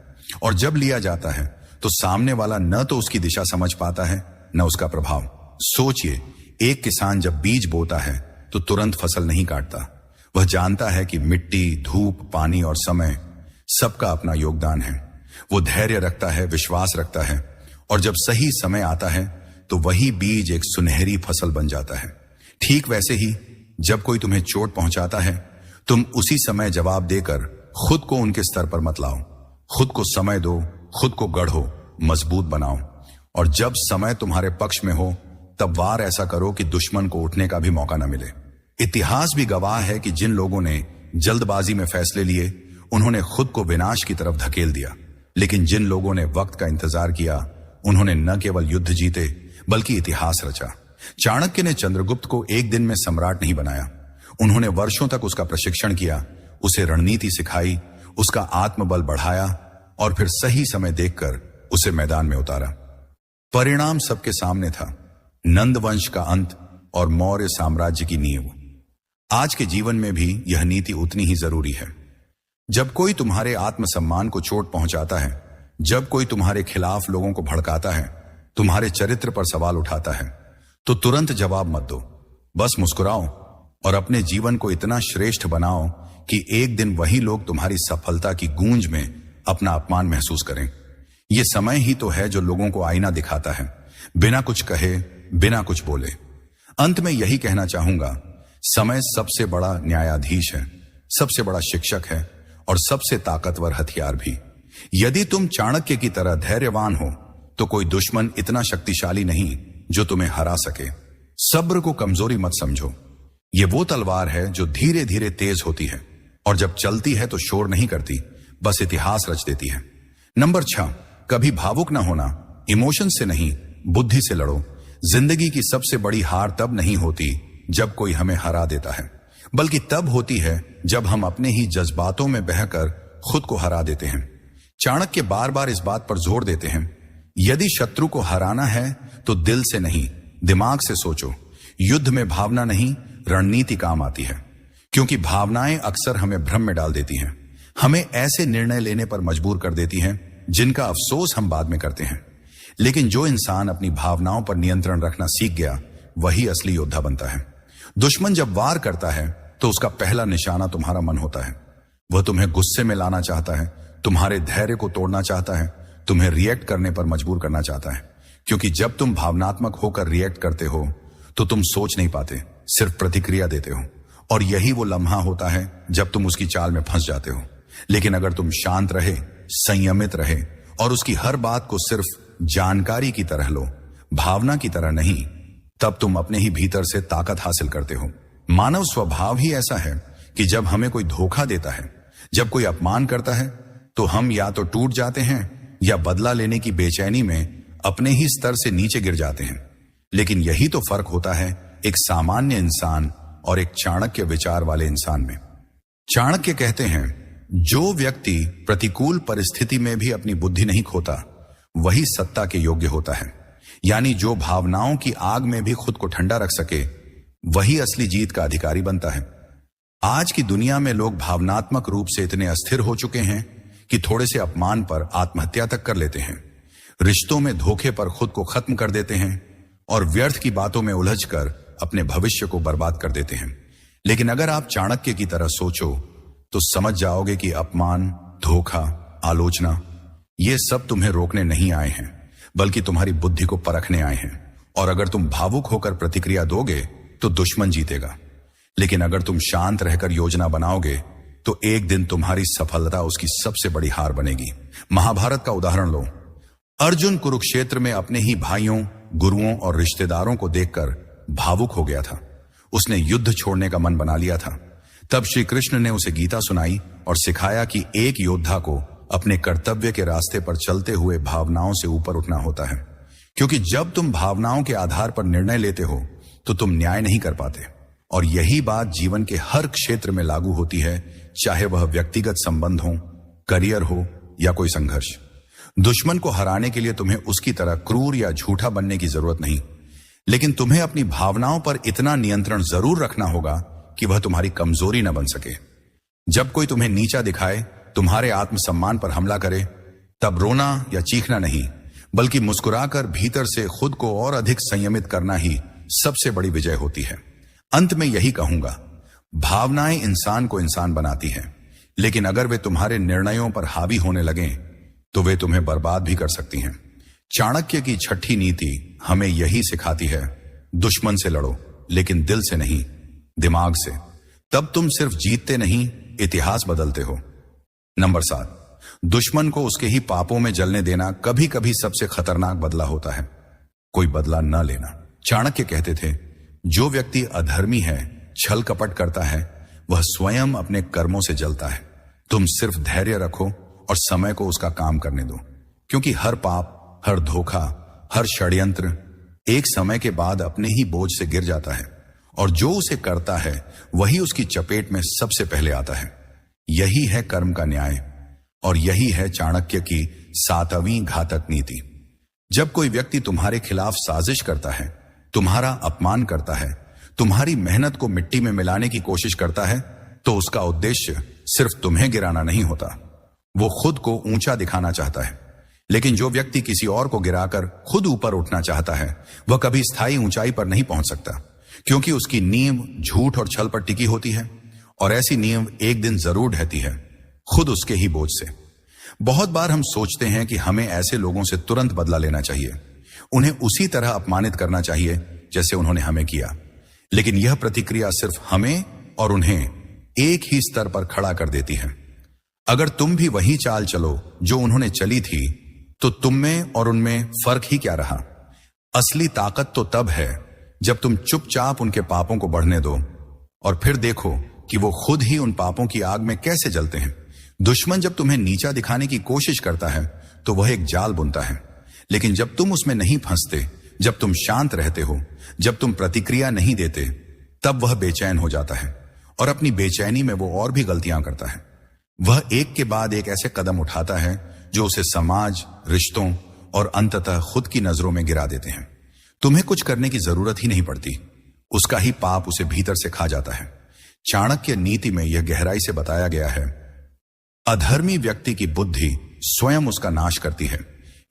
और जब लिया जाता है तो सामने वाला न तो उसकी दिशा समझ पाता है न उसका प्रभाव। सोचिए, एक किसान जब बीज बोता है तो तुरंत फसल नहीं काटता। वह जानता है कि मिट्टी, धूप, पानी और समय सबका अपना योगदान है। वो धैर्य रखता है, विश्वास रखता है, और जब सही समय आता है तो वही बीज एक सुनहरी फसल बन जाता है। ठीक वैसे ही जब कोई तुम्हें चोट पहुंचाता है, तुम उसी समय जवाब देकर खुद को उनके स्तर पर मत लाओ। खुद को समय दो, खुद को गढ़ो, मजबूत बनाओ। और जब समय तुम्हारे पक्ष में हो तब वार ऐसा करो कि दुश्मन को उठने का भी मौका न मिले। इतिहास भी गवाह है कि जिन लोगों ने जल्दबाजी में फैसले लिए उन्होंने खुद को विनाश की तरफ धकेल दिया, लेकिन जिन लोगों ने वक्त का इंतजार किया उन्होंने न केवल युद्ध जीते बल्कि इतिहास रचा। चाणक्य ने चंद्रगुप्त को एक दिन में सम्राट नहीं बनाया। उन्होंने वर्षों तक उसका प्रशिक्षण किया, उसे रणनीति सिखाई, उसका आत्मबल बढ़ाया और फिर सही समय देखकर उसे मैदान में उतारा। परिणाम सबके सामने था, नंद वंश का अंत और मौर्य साम्राज्य की नींव। आज के जीवन में भी यह नीति उतनी ही जरूरी है। जब कोई तुम्हारे आत्मसम्मान को चोट पहुंचाता है, जब कोई तुम्हारे खिलाफ लोगों को भड़काता है, तुम्हारे चरित्र पर सवाल उठाता है, तो तुरंत जवाब मत दो। बस मुस्कुराओ और अपने जीवन को इतना श्रेष्ठ बनाओ कि एक दिन वही लोग तुम्हारी सफलता की गूंज में अपना अपमान महसूस करें। यह समय ही तो है जो लोगों को आईना दिखाता है, बिना कुछ कहे, बिना कुछ बोले। अंत में यही कहना चाहूंगा, समय सबसे बड़ा न्यायाधीश है, सबसे बड़ा शिक्षक है और सबसे ताकतवर हथियार भी। यदि तुम चाणक्य की तरह धैर्यवान हो तो कोई दुश्मन इतना शक्तिशाली नहीं जो तुम्हें हरा सके। सब्र को कमजोरी मत समझो, ये वो तलवार है जो धीरे धीरे तेज होती है और जब चलती है तो शोर नहीं करती, बस इतिहास रच देती है। नंबर 6, कभी भावुक ना होना। इमोशन से नहीं, बुद्धि से लड़ो। जिंदगी की सबसे बड़ी हार तब नहीं होती जब कोई हमें हरा देता है, बल्कि तब होती है जब हम अपने ही जज्बातों में बहकर खुद को हरा देते हैं। चाणक्य बार बार इस बात पर जोर देते हैं, यदि शत्रु को हराना है तो दिल से नहीं, दिमाग से सोचो। युद्ध में भावना नहीं, रणनीति काम आती है, क्योंकि भावनाएं अक्सर हमें भ्रम में डाल देती हैं, हमें ऐसे निर्णय लेने पर मजबूर कर देती हैं जिनका अफसोस हम बाद में करते हैं। लेकिन जो इंसान अपनी भावनाओं पर नियंत्रण रखना सीख गया वही असली योद्धा बनता है। दुश्मन जब वार करता है तो उसका पहला निशाना तुम्हारा मन होता है। वह तुम्हें गुस्से में लाना चाहता है, तुम्हारे धैर्य को तोड़ना चाहता है, तुम्हें रिएक्ट करने पर मजबूर करना चाहता है। क्योंकि जब तुम भावनात्मक होकर रिएक्ट करते हो तो तुम सोच नहीं पाते, सिर्फ प्रतिक्रिया देते हो। और यही वो लम्हा होता है जब तुम उसकी चाल में फंस जाते हो। लेकिन अगर तुम शांत रहे, संयमित रहे और उसकी हर बात को सिर्फ जानकारी की तरह लो, भावना की तरह नहीं, तब तुम अपने ही भीतर से ताकत हासिल करते हो। मानव स्वभाव ही ऐसा है कि जब हमें कोई धोखा देता है, जब कोई अपमान करता है, तो हम या तो टूट जाते हैं या बदला लेने की बेचैनी में अपने ही स्तर से नीचे गिर जाते हैं। लेकिन यही तो फर्क होता है एक सामान्य इंसान और एक चाणक्य विचार वाले इंसान में। चाणक्य कहते हैं, जो व्यक्ति प्रतिकूल परिस्थिति में भी अपनी बुद्धि नहीं खोता वही सत्ता के योग्य होता है। यानी जो भावनाओं की आग में भी खुद को ठंडा रख सके वही असली जीत का अधिकारी बनता है। आज की दुनिया में लोग भावनात्मक रूप से इतने अस्थिर हो चुके हैं कि थोड़े से अपमान पर आत्महत्या तक कर लेते हैं, रिश्तों में धोखे पर खुद को खत्म कर देते हैं और व्यर्थ की बातों में उलझकर अपने भविष्य को बर्बाद कर देते हैं। लेकिन अगर आप चाणक्य की तरह सोचो तो समझ जाओगे कि अपमान, धोखा, आलोचना ये सब तुम्हें रोकने नहीं आए हैं, बल्कि तुम्हारी बुद्धि को परखने आए हैं। और अगर तुम भावुक होकर प्रतिक्रिया दोगे तो दुश्मन जीतेगा, लेकिन अगर तुम शांत रहकर योजना बनाओगे तो एक दिन तुम्हारी सफलता उसकी सबसे बड़ी हार बनेगी। महाभारत का उदाहरण लो। अर्जुन कुरुक्षेत्र में अपने ही भाइयों, गुरुओं और रिश्तेदारों को देखकर भावुक हो गया था। उसने युद्ध छोड़ने का मन बना लिया था। तब श्री कृष्ण ने उसे गीता सुनाई और सिखाया कि एक योद्धा को अपने कर्तव्य के रास्ते पर चलते हुए भावनाओं से ऊपर उठना होता है, क्योंकि जब तुम भावनाओं के आधार पर निर्णय लेते हो तो तुम न्याय नहीं कर पाते। और यही बात जीवन के हर क्षेत्र में लागू होती है, चाहे वह व्यक्तिगत संबंध हो, करियर हो या कोई संघर्ष। दुश्मन को हराने के लिए तुम्हें उसकी तरह क्रूर या झूठा बनने की जरूरत नहीं, लेकिन तुम्हें अपनी भावनाओं पर इतना नियंत्रण जरूर रखना होगा कि वह तुम्हारी कमजोरी न बन सके। जब कोई तुम्हें नीचा दिखाए, तुम्हारे आत्मसम्मान पर हमला करे, तब रोना या चीखना नहीं, बल्कि मुस्कुराकर भीतर से खुद को और अधिक संयमित करना ही सबसे बड़ी विजय होती है। अंत में यही कहूंगा, भावनाएं इंसान को इंसान बनाती हैं, लेकिन अगर वे तुम्हारे निर्णयों पर हावी होने लगें तो वे तुम्हें बर्बाद भी कर सकती हैं। चाणक्य की छठी नीति हमें यही सिखाती है, दुश्मन से लड़ो, लेकिन दिल से नहीं, दिमाग से। तब तुम सिर्फ जीतते नहीं, इतिहास बदलते हो। नंबर 7, दुश्मन को उसके ही पापों में जलने देना कभी कभी सबसे खतरनाक बदला होता है। कोई बदला न लेना। चाणक्य कहते थे, जो व्यक्ति अधर्मी है, छल कपट करता है, वह स्वयं अपने कर्मों से जलता है। तुम सिर्फ धैर्य रखो और समय को उसका काम करने दो, क्योंकि हर पाप, हर धोखा, हर षड्यंत्र एक समय के बाद अपने ही बोझ से गिर जाता है, और जो उसे करता है वही उसकी चपेट में सबसे पहले आता है। यही है कर्म का न्याय, और यही है चाणक्य की 7वीं घातक नीति। जब कोई व्यक्ति तुम्हारे खिलाफ साजिश करता है, तुम्हारा अपमान करता है, तुम्हारी मेहनत को मिट्टी में मिलाने की कोशिश करता है, तो उसका उद्देश्य सिर्फ तुम्हें गिराना नहीं होता, वो खुद को ऊंचा दिखाना चाहता है। लेकिन जो व्यक्ति किसी और को गिराकर खुद ऊपर उठना चाहता है, वह कभी स्थायी ऊंचाई पर नहीं पहुंच सकता, क्योंकि उसकी नींव झूठ और छल पर टिकी होती है, और ऐसी नींव एक दिन जरूर ढहती है, खुद उसके ही बोझ से। बहुत बार हम सोचते हैं कि हमें ऐसे लोगों से तुरंत बदला लेना चाहिए, उन्हें उसी तरह अपमानित करना चाहिए जैसे उन्होंने हमें किया। लेकिन यह प्रतिक्रिया सिर्फ हमें और उन्हें एक ही स्तर पर खड़ा कर देती है। अगर तुम भी वही चाल चलो जो उन्होंने चली थी, तो तुम में और उनमें फर्क ही क्या रहा। असली ताकत तो तब है जब तुम चुपचाप उनके पापों को बढ़ने दो और फिर देखो कि वो खुद ही उन पापों की आग में कैसे जलते हैं। दुश्मन जब तुम्हें नीचा दिखाने की कोशिश करता है तो वह एक जाल बुनता है, लेकिन जब तुम उसमें नहीं फंसते, जब तुम शांत रहते हो, जब तुम प्रतिक्रिया नहीं देते, तब वह बेचैन हो जाता है, और अपनी बेचैनी में वो और भी गलतियां करता है। वह एक के बाद एक ऐसे कदम उठाता है जो उसे समाज, रिश्तों और अंततः खुद की नजरों में गिरा देते हैं। तुम्हें कुछ करने की जरूरत ही नहीं पड़ती, उसका ही पाप उसे भीतर से खा जाता है। चाणक्य नीति में यह गहराई से बताया गया है, अधर्मी व्यक्ति की बुद्धि स्वयं उसका नाश करती है,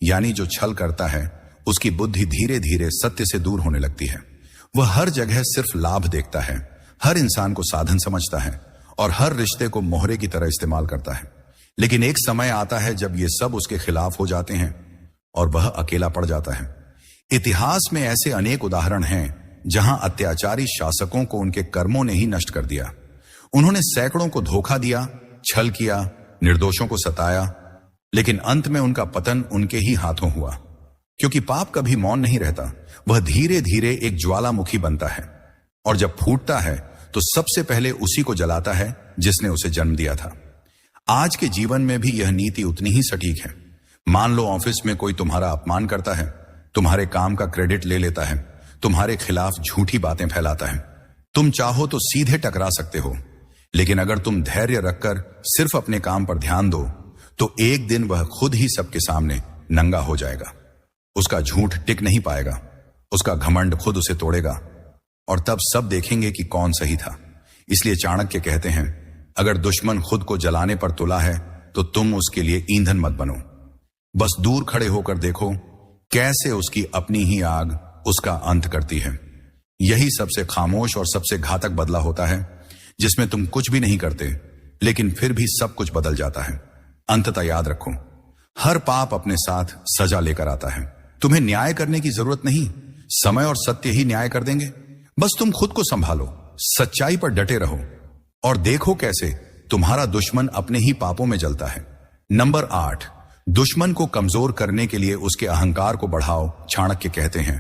यानी जो छल करता है उसकी बुद्धि धीरे धीरे सत्य से दूर होने लगती है। वह हर जगह सिर्फ लाभ देखता है, हर इंसान को साधन समझता है और हर रिश्ते को मोहरे की तरह इस्तेमाल करता है। लेकिन एक समय आता है जब ये सब उसके खिलाफ हो जाते हैं और वह अकेला पड़ जाता है। इतिहास में ऐसे अनेक उदाहरण हैं जहां अत्याचारी शासकों को उनके कर्मों ने ही नष्ट कर दिया। उन्होंने सैकड़ों को धोखा दिया, छल किया, निर्दोषों को सताया, लेकिन अंत में उनका पतन उनके ही हाथों हुआ। क्योंकि पाप कभी मौन नहीं रहता, वह धीरे धीरे एक ज्वालामुखी बनता है, और जब फूटता है तो सबसे पहले उसी को जलाता है जिसने उसे जन्म दिया था। आज के जीवन में भी यह नीति उतनी ही सटीक है। मान लो ऑफिस में कोई तुम्हारा अपमान करता है, तुम्हारे काम का क्रेडिट ले लेता है, तुम्हारे खिलाफ झूठी बातें फैलाता है। तुम चाहो तो सीधे टकरा सकते हो, लेकिन अगर तुम धैर्य रखकर सिर्फ अपने काम पर ध्यान दो तो एक दिन वह खुद ही सबके सामने नंगा हो जाएगा। उसका झूठ टिक नहीं पाएगा, उसका घमंड खुद उसे तोड़ेगा, और तब सब देखेंगे कि कौन सही था। इसलिए चाणक्य कहते हैं, अगर दुश्मन खुद को जलाने पर तुला है तो तुम उसके लिए ईंधन मत बनो। बस दूर खड़े होकर देखो कैसे उसकी अपनी ही आग उसका अंत करती है। यही सबसे खामोश और सबसे घातक बदला होता है जिसमें तुम कुछ भी नहीं करते, लेकिन फिर भी सब कुछ बदल जाता है। अंततः याद रखो, हर पाप अपने साथ सजा लेकर आता है। तुम्हें न्याय करने की जरूरत नहीं, समय और सत्य ही न्याय कर देंगे। बस तुम खुद को संभालो, सच्चाई पर डटे रहो और देखो कैसे तुम्हारा दुश्मन अपने ही पापों में जलता है। नंबर 8, दुश्मन को कमजोर करने के लिए उसके अहंकार को बढ़ाओ। चाणक्य कहते हैं,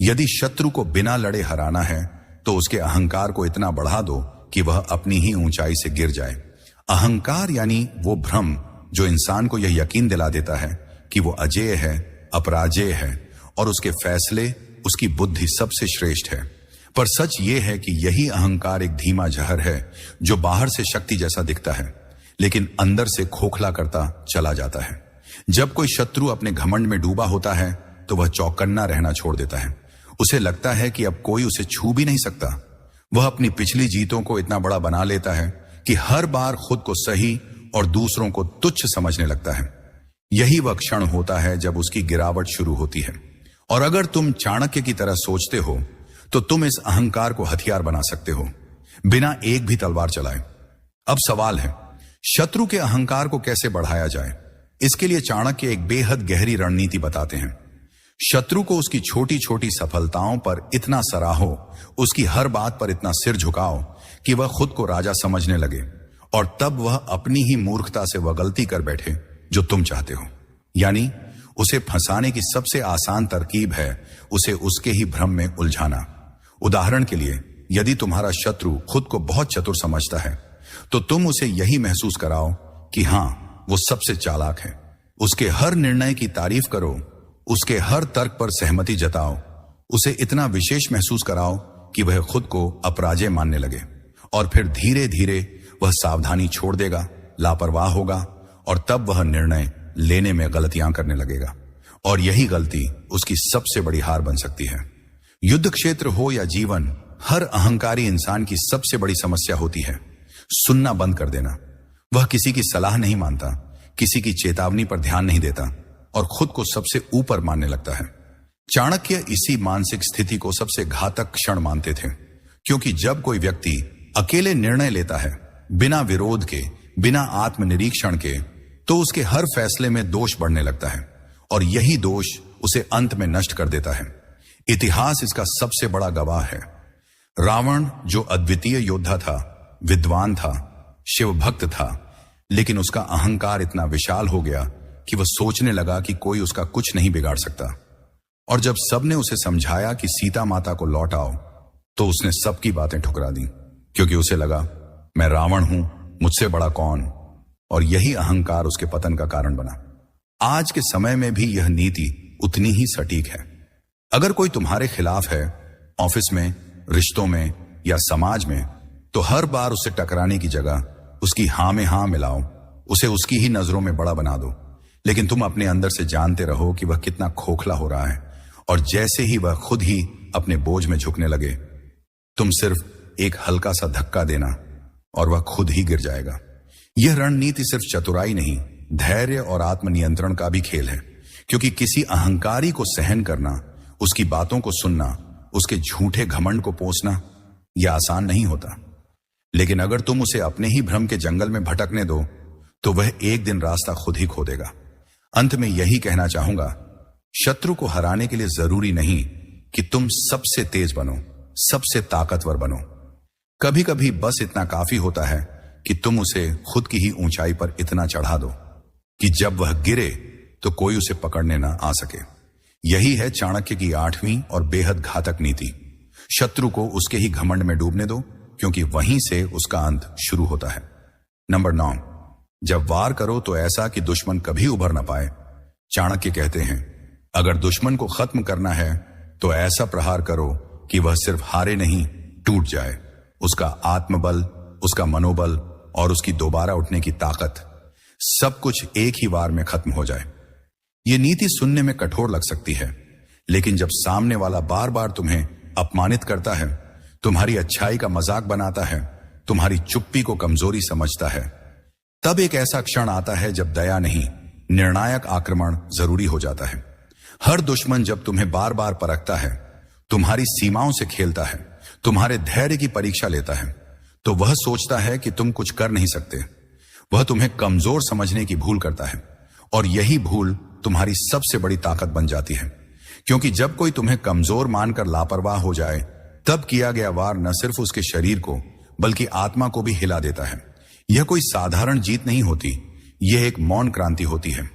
यदि शत्रु को बिना लड़े हराना है तो उसके अहंकार को इतना बढ़ा दो कि वह अपनी ही ऊंचाई से गिर जाए। अहंकार यानी वो भ्रम जो इंसान को यह यकीन दिला देता है कि वो अजेय है, अपराजेय है और उसके फैसले, उसकी बुद्धि सबसे श्रेष्ठ है। पर सच ये है कि यही अहंकार एक धीमा जहर है जो बाहर से शक्ति जैसा दिखता है, लेकिन अंदर से खोखला करता चला जाता है। जब कोई शत्रु अपने घमंड में डूबा होता है तो वह चौकन्ना रहना छोड़ देता है। उसे लगता है कि अब कोई उसे छू भी नहीं सकता। वह अपनी पिछली जीतों को इतना बड़ा बना लेता है कि हर बार खुद को सही और दूसरों को तुच्छ समझने लगता है। यही वह क्षण होता है जब उसकी गिरावट शुरू होती है। और अगर तुम चाणक्य की तरह सोचते हो तो तुम इस अहंकार को हथियार बना सकते हो, बिना एक भी तलवार चलाए। अब सवाल है, शत्रु के अहंकार को कैसे बढ़ाया जाए? इसके लिए चाणक्य एक बेहद गहरी रणनीति बताते हैं। शत्रु को उसकी छोटी छोटी सफलताओं पर इतना सराहो, उसकी हर बात पर इतना सिर झुकाओ कि वह खुद को राजा समझने लगे और तब वह अपनी ही मूर्खता से वह गलती कर बैठे जो तुम चाहते हो। यानी उसे फंसाने की सबसे आसान तरकीब है उसे उसके ही भ्रम में उलझाना। उदाहरण के लिए, यदि तुम्हारा शत्रु खुद को बहुत चतुर समझता है तो तुम उसे यही महसूस कराओ कि हां, वो सबसे चालाक है। उसके हर निर्णय की तारीफ करो, उसके हर तर्क पर सहमति जताओ, उसे इतना विशेष महसूस कराओ कि वह खुद को अपराजय मानने लगे। और फिर धीरे धीरे वह सावधानी छोड़ देगा, लापरवाह होगा और तब वह निर्णय लेने में गलतियां करने लगेगा। और यही गलती उसकी सबसे बड़ी हार बन सकती है। युद्ध क्षेत्र हो या जीवन, हर अहंकारी इंसान की सबसे बड़ी समस्या होती है सुनना बंद कर देना। वह किसी की सलाह नहीं मानता, किसी की चेतावनी पर ध्यान नहीं देता और खुद को सबसे ऊपर मानने लगता है। चाणक्य इसी मानसिक स्थिति को सबसे घातक क्षण मानते थे, क्योंकि जब कोई व्यक्ति अकेले निर्णय लेता है, बिना विरोध के, बिना आत्मनिरीक्षण के, तो उसके हर फैसले में दोष बढ़ने लगता है और यही दोष उसे अंत में नष्ट कर देता है। इतिहास इसका सबसे बड़ा गवाह है। रावण जो अद्वितीय योद्धा था, विद्वान था, शिव भक्त था, लेकिन उसका अहंकार इतना विशाल हो गया कि वह सोचने लगा कि कोई उसका कुछ नहीं बिगाड़ सकता। और जब सबने उसे समझाया कि सीता माता को लौटाओ, तो उसने सबकी बातें ठुकरा दी, क्योंकि उसे लगा मैं रावण हूं, मुझसे बड़ा कौन। और यही अहंकार उसके पतन का कारण बना। आज के समय में भी यह नीति उतनी ही सटीक है। अगर कोई तुम्हारे खिलाफ है, ऑफिस में, रिश्तों में या समाज में, तो हर बार उससे टकराने की जगह उसकी हां में हां मिलाओ, उसे उसकी ही नजरों में बड़ा बना दो। लेकिन तुम अपने अंदर से जानते रहो कि वह कितना खोखला हो रहा है और जैसे ही वह खुद ही अपने बोझ में झुकने लगे, तुम सिर्फ एक हल्का सा धक्का देना और वह खुद ही गिर जाएगा। यह रणनीति सिर्फ चतुराई नहीं, धैर्य और आत्मनियंत्रण का भी खेल है, क्योंकि किसी अहंकारी को सहन करना, उसकी बातों को सुनना, उसके झूठे घमंड को पोंछना, यह आसान नहीं होता। लेकिन अगर तुम उसे अपने ही भ्रम के जंगल में भटकने दो तो वह एक दिन रास्ता खुद ही खो देगा। अंत में यही कहना चाहूंगा, शत्रु को हराने के लिए जरूरी नहीं कि तुम सबसे तेज बनो, सबसे ताकतवर बनो। कभी कभी बस इतना काफी होता है कि तुम उसे खुद की ही ऊंचाई पर इतना चढ़ा दो कि जब वह गिरे तो कोई उसे पकड़ने ना आ सके। यही है चाणक्य की 8वीं और बेहद घातक नीति। शत्रु को उसके ही घमंड में डूबने दो, क्योंकि वहीं से उसका अंत शुरू होता है। नंबर 9, जब वार करो तो ऐसा कि दुश्मन कभी उभर ना पाए। चाणक्य कहते हैं, अगर दुश्मन को खत्म करना है तो ऐसा प्रहार करो कि वह सिर्फ हारे नहीं, टूट जाए। उसका आत्मबल, उसका मनोबल और उसकी दोबारा उठने की ताकत, सब कुछ एक ही वार में खत्म हो जाए। यह नीति सुनने में कठोर लग सकती है, लेकिन जब सामने वाला बार बार तुम्हें अपमानित करता है, तुम्हारी अच्छाई का मजाक बनाता है, तुम्हारी चुप्पी को कमजोरी समझता है, तब एक ऐसा क्षण आता है जब दया नहीं, निर्णायक आक्रमण जरूरी हो जाता है। हर दुश्मन जब तुम्हें बार बार परखता है, तुम्हारी सीमाओं से खेलता है, तुम्हारे धैर्य की परीक्षा लेता है, तो वह सोचता है कि तुम कुछ कर नहीं सकते। वह तुम्हें कमजोर समझने की भूल करता है, और यही भूल तुम्हारी सबसे बड़ी ताकत बन जाती है। क्योंकि जब कोई तुम्हें कमजोर मानकर लापरवाह हो जाए, तब किया गया वार न सिर्फ उसके शरीर को बल्कि आत्मा को भी हिला देता है। यह कोई साधारण जीत नहीं होती, यह एक मौन क्रांति होती है।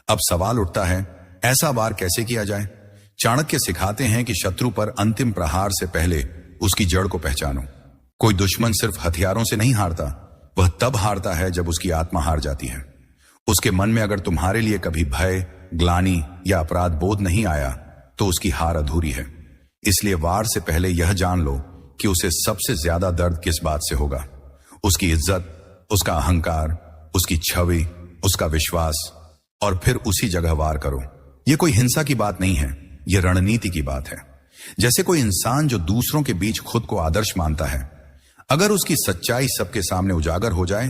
अब सवाल उठता है, ऐसा वार कैसे किया जाए? चाणक्य सिखाते हैं कि शत्रु पर अंतिम प्रहार से पहले उसकी जड़ को पहचानो। कोई दुश्मन सिर्फ हथियारों से नहीं हारता, वह तब हारता है जब उसकी आत्मा हार जाती है। उसके मन में अगर तुम्हारे लिए कभी भय, ग्लानि या अपराध बोध नहीं आया, तो उसकी हार अधूरी है। इसलिए वार से पहले यह जान लो कि उसे सबसे ज्यादा दर्द किस बात से होगा। उसकी इज्जत, उसका अहंकार, उसकी छवि, उसका विश्वास, और फिर उसी जगह वार करो। यह कोई हिंसा की बात नहीं है, यह रणनीति की बात है। जैसे कोई इंसान जो दूसरों के बीच खुद को आदर्श मानता है, अगर उसकी सच्चाई सबके सामने उजागर हो जाए,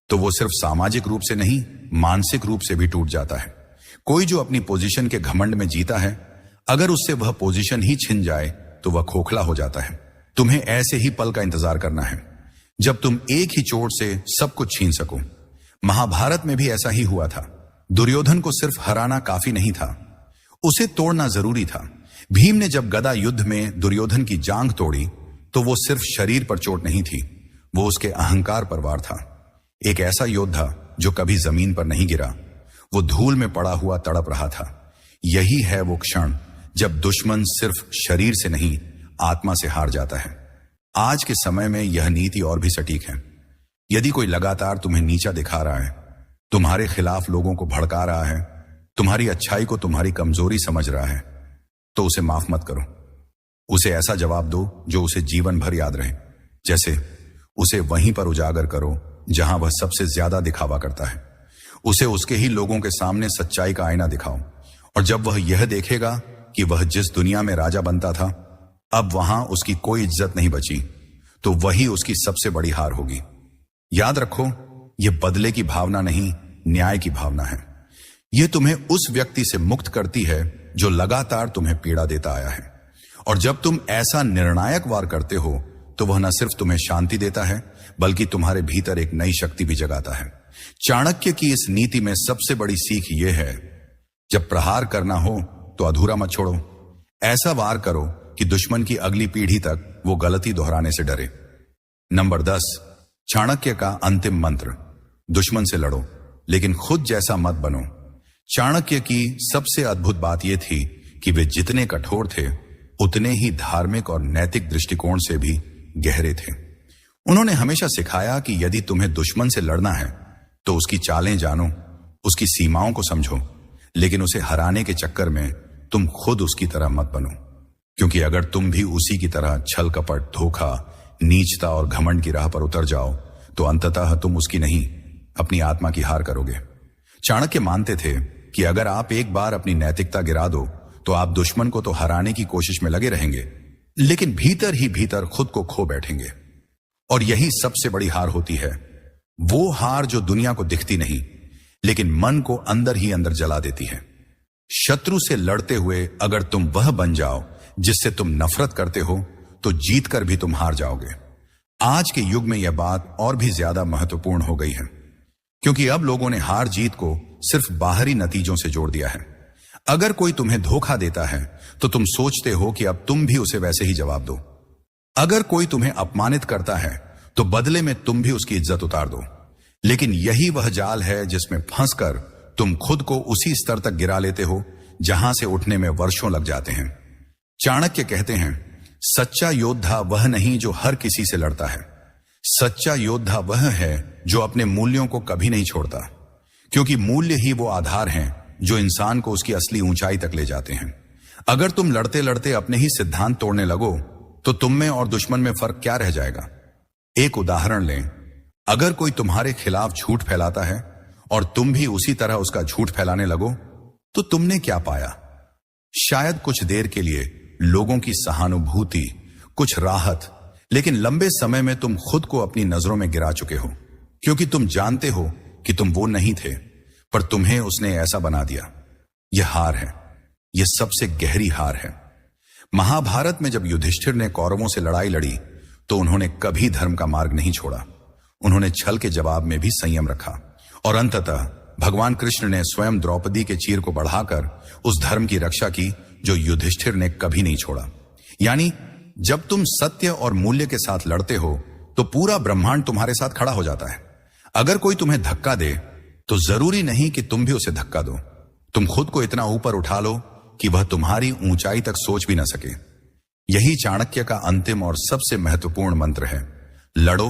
तो वो सिर्फ सामाजिक रूप से नहीं, मानसिक रूप से भी टूट जाता है। कोई जो अपनी पोजीशन के घमंड में जीता है, अगर उससे वह पोजीशन ही छिन जाए, तो वह खोखला हो जाता है। तुम्हें ऐसे ही पल का इंतजार करना है जब तुम एक ही चोट से सब कुछ छीन सको। महाभारत में भी ऐसा ही हुआ था। दुर्योधन को सिर्फ हराना काफी नहीं था, उसे तोड़ना जरूरी था। भीम ने जब गदा युद्ध में दुर्योधन की जांघ तोड़ी, तो वो सिर्फ शरीर पर चोट नहीं थी, वो उसके अहंकार पर वार था। एक ऐसा योद्धा जो कभी जमीन पर नहीं गिरा, वो धूल में पड़ा हुआ तड़प रहा था। यही है वो क्षण जब दुश्मन सिर्फ शरीर से नहीं, आत्मा से हार जाता है। आज के समय में यह नीति और भी सटीक है। यदि कोई लगातार तुम्हें नीचा दिखा रहा है, तुम्हारे खिलाफ लोगों को भड़का रहा है, तुम्हारी अच्छाई को तुम्हारी कमजोरी समझ रहा है, तो उसे माफ मत करो। उसे ऐसा जवाब दो जो उसे जीवन भर याद रहे। जैसे उसे वहीं पर उजागर करो जहां वह सबसे ज्यादा दिखावा करता है। उसे उसके ही लोगों के सामने सच्चाई का आईना दिखाओ, और जब वह यह देखेगा कि वह जिस दुनिया में राजा बनता था, अब वहां उसकी कोई इज्जत नहीं बची, तो वही उसकी सबसे बड़ी हार होगी। याद रखो, यह बदले की भावना नहीं, न्याय की भावना है। यह तुम्हें उस व्यक्ति से मुक्त करती है जो लगातार तुम्हें पीड़ा देता आया है। और जब तुम ऐसा निर्णायक वार करते हो, तो वह न सिर्फ तुम्हें शांति देता है, बल्कि तुम्हारे भीतर एक नई शक्ति भी जगाता है। चाणक्य की इस नीति में सबसे बड़ी सीख यह है, जब प्रहार करना हो तो अधूरा मत छोड़ो। ऐसा वार करो कि दुश्मन की अगली पीढ़ी तक वो गलती दोहराने से डरे। नंबर 10, चाणक्य का अंतिम मंत्र, दुश्मन से लड़ो लेकिन खुद जैसा मत बनो। चाणक्य की सबसे अद्भुत बात यह थी कि वे जितने कठोर थे, उतने ही धार्मिक और नैतिक दृष्टिकोण से भी गहरे थे। उन्होंने हमेशा सिखाया कि यदि तुम्हें दुश्मन से लड़ना है, तो उसकी चालें जानो, उसकी सीमाओं को समझो, लेकिन उसे हराने के चक्कर में तुम खुद उसकी तरह मत बनो। क्योंकि अगर तुम भी उसी की तरह छल कपट, धोखा, नीचता और घमंड की राह पर उतर जाओ, तो अंततः तुम उसकी नहीं, अपनी आत्मा की हार करोगे। चाणक्य मानते थे कि अगर आप एक बार अपनी नैतिकता गिरा दो, तो आप दुश्मन को तो हराने की कोशिश में लगे रहेंगे, लेकिन भीतर ही भीतर खुद को खो बैठेंगे। और यही सबसे बड़ी हार होती है, वो हार जो दुनिया को दिखती नहीं, लेकिन मन को अंदर ही अंदर जला देती है। शत्रु से लड़ते हुए अगर तुम वह बन जाओ जिससे तुम नफरत करते हो, तो जीत कर भी तुम हार जाओगे। आज के युग में यह बात और भी ज्यादा महत्वपूर्ण हो गई है, क्योंकि अब लोगों ने हार जीत को सिर्फ बाहरी नतीजों से जोड़ दिया है। अगर कोई तुम्हें धोखा देता है, तो तुम सोचते हो कि अब तुम भी उसे वैसे ही जवाब दो। अगर कोई तुम्हें अपमानित करता है, तो बदले में तुम भी उसकी इज्जत उतार दो। लेकिन यही वह जाल है जिसमें फंसकर तुम खुद को उसी स्तर तक गिरा लेते हो जहां से उठने में वर्षों लग जाते हैं। चाणक्य कहते हैं, सच्चा योद्धा वह नहीं जो हर किसी से लड़ता है, सच्चा योद्धा वह है जो अपने मूल्यों को कभी नहीं छोड़ता, क्योंकि मूल्य ही वो आधार हैं जो इंसान को उसकी असली ऊंचाई तक ले जाते हैं। अगर तुम लड़ते लड़ते अपने ही सिद्धांत तोड़ने लगो, तो तुम में और दुश्मन में फर्क क्या रह जाएगा? एक उदाहरण लें, अगर कोई तुम्हारे खिलाफ झूठ फैलाता है और तुम भी उसी तरह उसका झूठ फैलाने लगो, तो तुमने क्या पाया? शायद कुछ देर के लिए लोगों की सहानुभूति, कुछ राहत, लेकिन लंबे समय में तुम खुद को अपनी नजरों में गिरा चुके हो, क्योंकि तुम जानते हो कि तुम वो नहीं थे, पर तुम्हें उसने ऐसा बना दिया। यह हार है, यह सबसे गहरी हार है। महाभारत में जब युधिष्ठिर ने कौरवों से लड़ाई लड़ी, तो उन्होंने कभी धर्म का मार्ग नहीं छोड़ा। उन्होंने छल के जवाब में भी संयम रखा और अंततः भगवान कृष्ण ने स्वयं द्रौपदी के चीर को बढ़ाकर उस धर्म की रक्षा की जो युधिष्ठिर ने कभी नहीं छोड़ा। यानी जब तुम सत्य और मूल्य के साथ लड़ते हो तो पूरा ब्रह्मांड तुम्हारे साथ खड़ा हो जाता है। अगर कोई तुम्हें धक्का दे तो जरूरी नहीं कि तुम भी उसे धक्का दो। तुम खुद को इतना ऊपर उठा लो कि वह तुम्हारी ऊंचाई तक सोच भी ना सके। यही चाणक्य का अंतिम और सबसे महत्वपूर्ण मंत्र है। लड़ो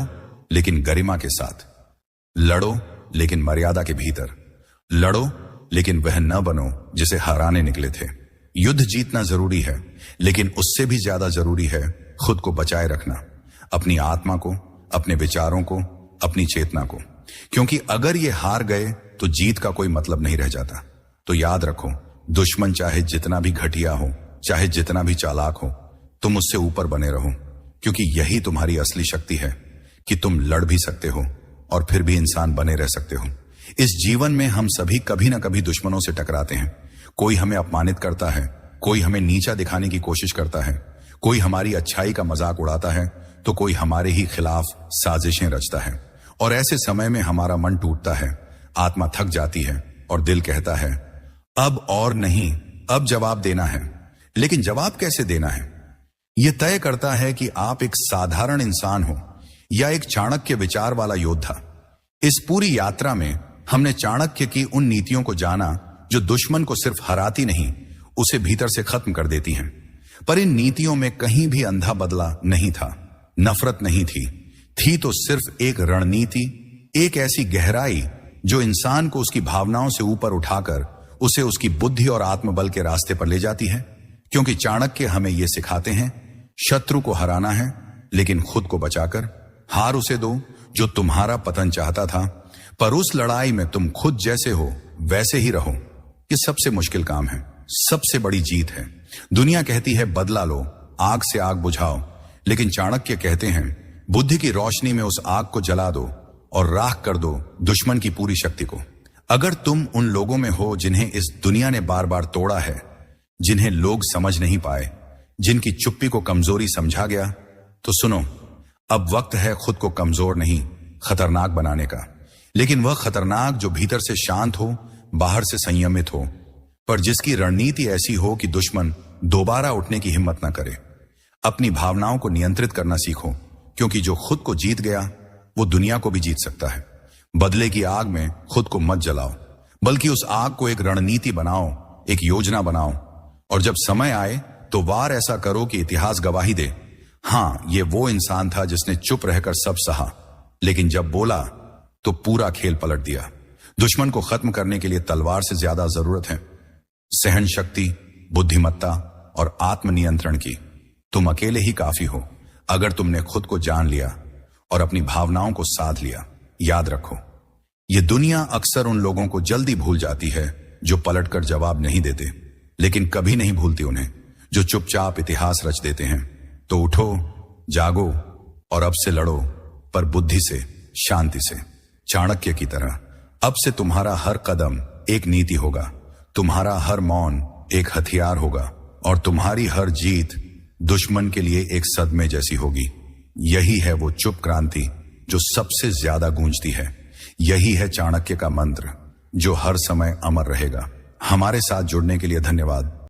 लेकिन गरिमा के साथ, लड़ो लेकिन मर्यादा के भीतर, लड़ो लेकिन वह न बनो जिसे हराने निकले थे। युद्ध जीतना जरूरी है, लेकिन उससे भी ज्यादा जरूरी है खुद को बचाए रखना, अपनी आत्मा को, अपने विचारों को, अपनी चेतना को। क्योंकि अगर ये हार गए तो जीत का कोई मतलब नहीं रह जाता। तो याद रखो, दुश्मन चाहे जितना भी घटिया हो, चाहे जितना भी चालाक हो, तुम उससे ऊपर बने रहो, क्योंकि यही तुम्हारी असली शक्ति है कि तुम लड़ भी सकते हो और फिर भी इंसान बने रह सकते हो। इस जीवन में हम सभी कभी ना कभी दुश्मनों से टकराते हैं। कोई हमें अपमानित करता है, कोई हमें नीचा दिखाने की कोशिश करता है, कोई हमारी अच्छाई का मजाक उड़ाता है, तो कोई हमारे ही खिलाफ साजिशें रचता है। और ऐसे समय में हमारा मन टूटता है, आत्मा थक जाती है और दिल कहता है अब और नहीं, अब जवाब देना है। लेकिन जवाब कैसे देना है, यह तय करता है कि आप एक साधारण इंसान हो या एक चाणक्य विचार वाला योद्धा। इस पूरी यात्रा में हमने चाणक्य की उन नीतियों को जाना जो दुश्मन को सिर्फ हराती नहीं, उसे भीतर से खत्म कर देती हैं। पर इन नीतियों में कहीं भी अंधा बदला नहीं था, नफरत नहीं थी तो सिर्फ एक रणनीति, एक ऐसी गहराई जो इंसान को उसकी भावनाओं से ऊपर उठाकर उसे उसकी बुद्धि और आत्मबल के रास्ते पर ले जाती है। क्योंकि चाणक्य हमें यह सिखाते हैं, शत्रु को हराना है लेकिन खुद को बचाकर। हार उसे दो जो तुम्हारा पतन चाहता था, पर उस लड़ाई में तुम खुद जैसे हो वैसे ही रहो। ये सबसे मुश्किल काम है, सबसे बड़ी जीत है। दुनिया कहती है बदला लो, आग से आग बुझाओ, लेकिन चाणक्य कहते हैं बुद्धि की रोशनी में उस आग को जला दो और राख कर दो दुश्मन की पूरी शक्ति को। अगर तुम उन लोगों में हो जिन्हें इस दुनिया ने बार बार तोड़ा है, जिन्हें लोग समझ नहीं पाए, जिनकी चुप्पी को कमजोरी समझा गया, तो सुनो, अब वक्त है खुद को कमजोर नहीं खतरनाक बनाने का। लेकिन वह खतरनाक जो भीतर से शांत हो, बाहर से संयमित हो, पर जिसकी रणनीति ऐसी हो कि दुश्मन दोबारा उठने की हिम्मत ना करे। अपनी भावनाओं को नियंत्रित करना सीखो, क्योंकि जो खुद को जीत गया वो दुनिया को भी जीत सकता है। बदले की आग में खुद को मत जलाओ, बल्कि उस आग को एक रणनीति बनाओ, एक योजना बनाओ, और जब समय आए तो वार ऐसा करो कि इतिहास गवाही दे, हाँ, ये वो इंसान था जिसने चुप रहकर सब सहा, लेकिन जब बोला तो पूरा खेल पलट दिया। दुश्मन को खत्म करने के लिए तलवार से ज्यादा जरूरत है सहन शक्ति, बुद्धिमत्ता और आत्मनियंत्रण की। तुम अकेले ही काफी हो अगर तुमने खुद को जान लिया और अपनी भावनाओं को साध लिया। याद रखो, ये दुनिया अक्सर उन लोगों को जल्दी भूल जाती है जो पलटकर जवाब नहीं देते, लेकिन कभी नहीं भूलती उन्हें जो चुपचाप इतिहास रच देते हैं। तो उठो, जागो और अब से लड़ो, पर बुद्धि से, शांति से, चाणक्य की तरह। अब से तुम्हारा हर कदम एक नीति होगा, तुम्हारा हर मौन एक हथियार होगा, और तुम्हारी हर जीत दुश्मन के लिए एक सदमे जैसी होगी। यही है वो चुप क्रांति जो सबसे ज्यादा गूंजती है। यही है चाणक्य का मंत्र जो हर समय अमर रहेगा। हमारे साथ जुड़ने के लिए धन्यवाद।